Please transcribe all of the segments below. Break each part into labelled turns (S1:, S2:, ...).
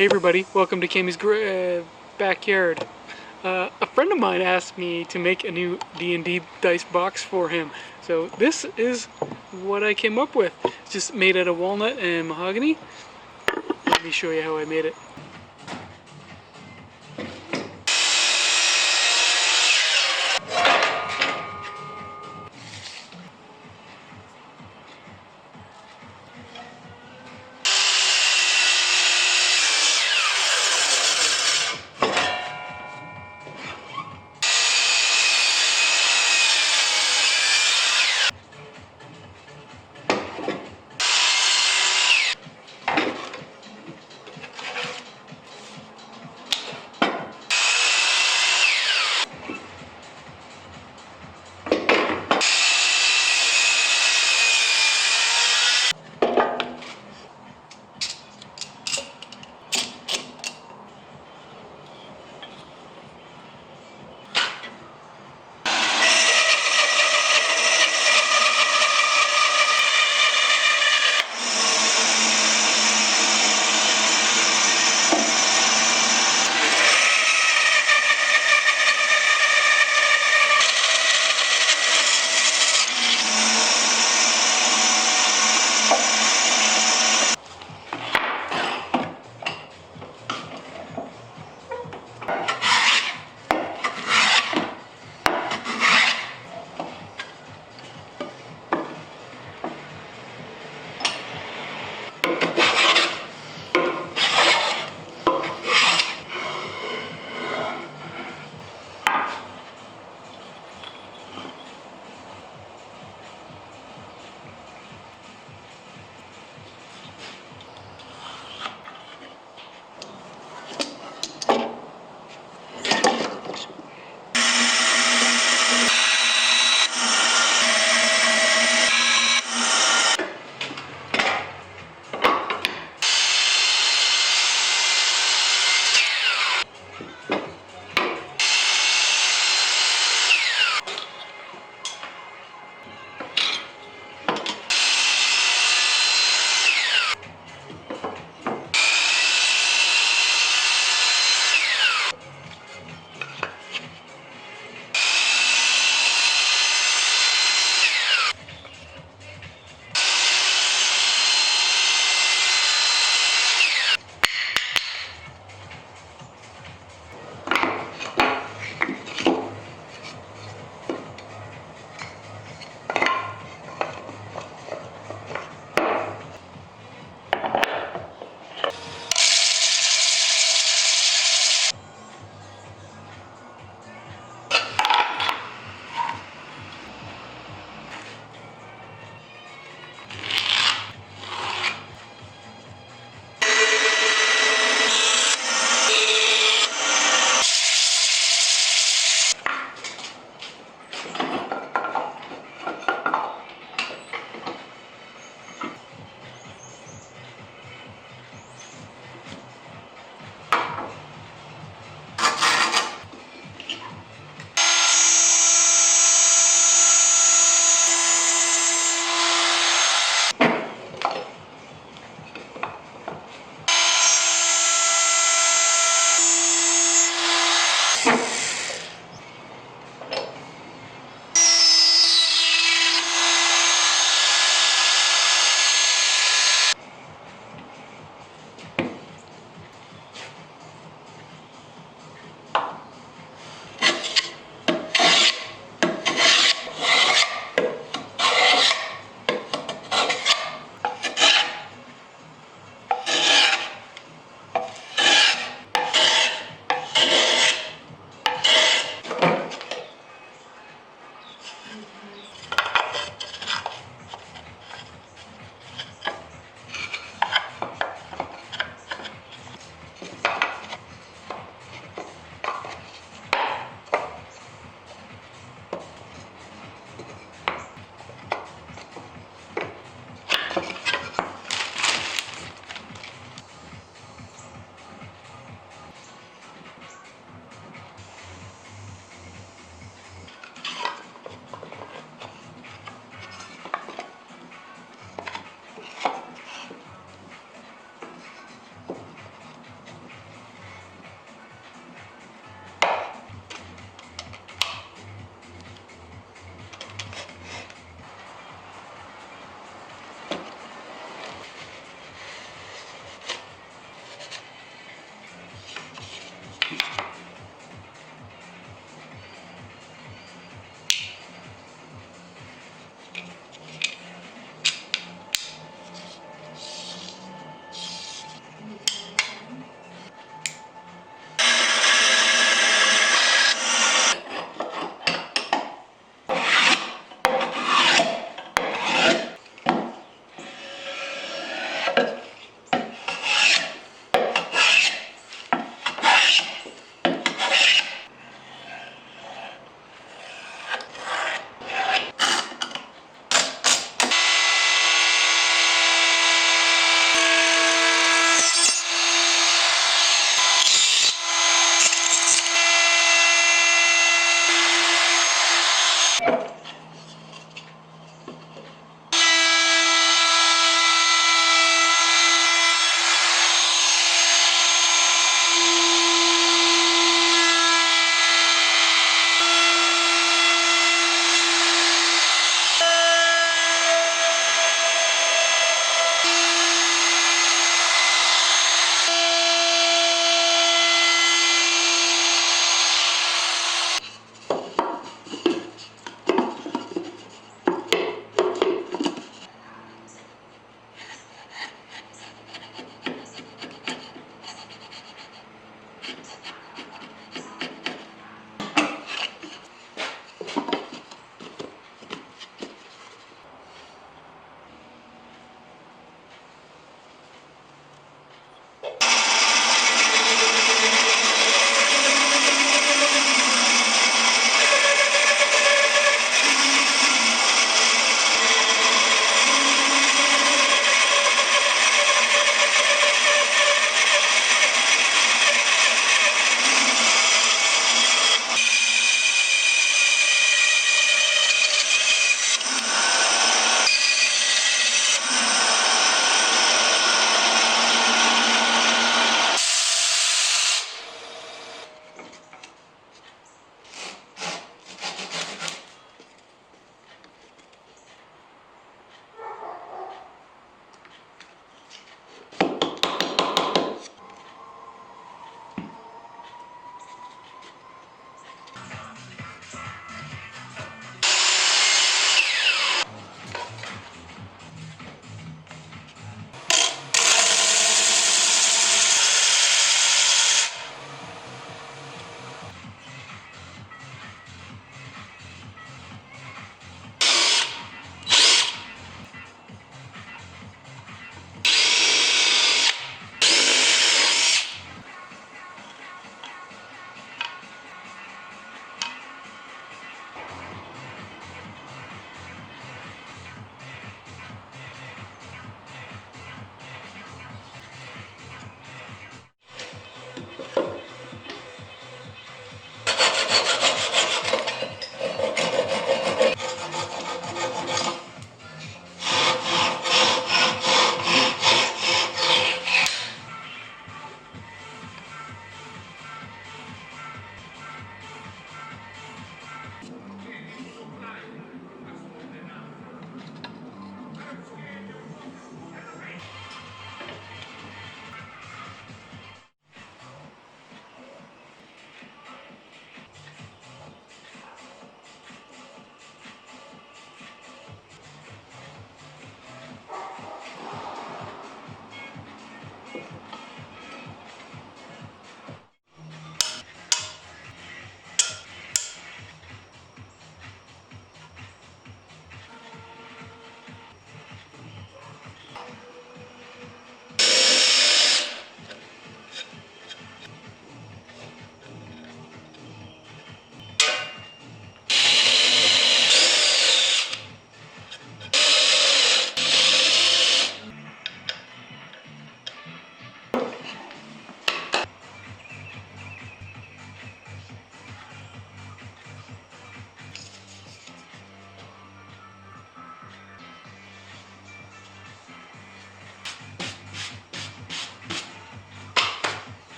S1: Hey everybody, welcome to Kami's backyard. A friend of mine asked me to make a new D&D dice box for him. So this is what I came up with. It's just made out of walnut and mahogany. Let me show you how I made it.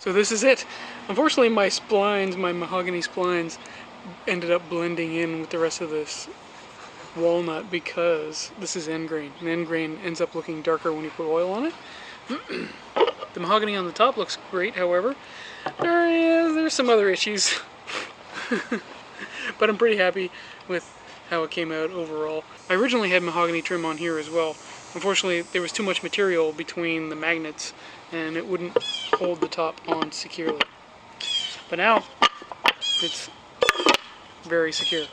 S1: So this is it. Unfortunately, my splines, my mahogany splines, ended up blending in with the rest of this walnut because this is end grain, and end grain ends up looking darker when you put oil on it. The mahogany on the top looks great, however. There's some other issues. But I'm pretty happy with how it came out overall. I originally had mahogany trim on here as well. Unfortunately, there was too much material between the magnets and it wouldn't hold the top on securely. But now, it's very secure.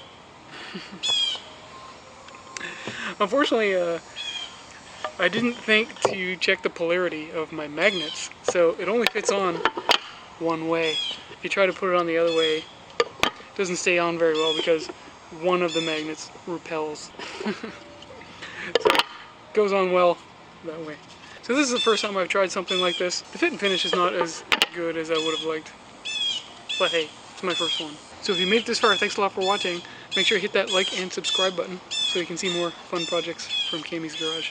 S1: Unfortunately, I didn't think to check the polarity of my magnets, so it only fits on one way. If you try to put it on the other way, it doesn't stay on very well because one of the magnets repels. So it goes on well that way. So this is the first time I've tried something like this. The fit and finish is not as good as I would have liked, but hey, it's my first one. So if you made it this far, thanks a lot for watching. Make sure you hit that like and subscribe button so you can see more fun projects from Camy's Garage.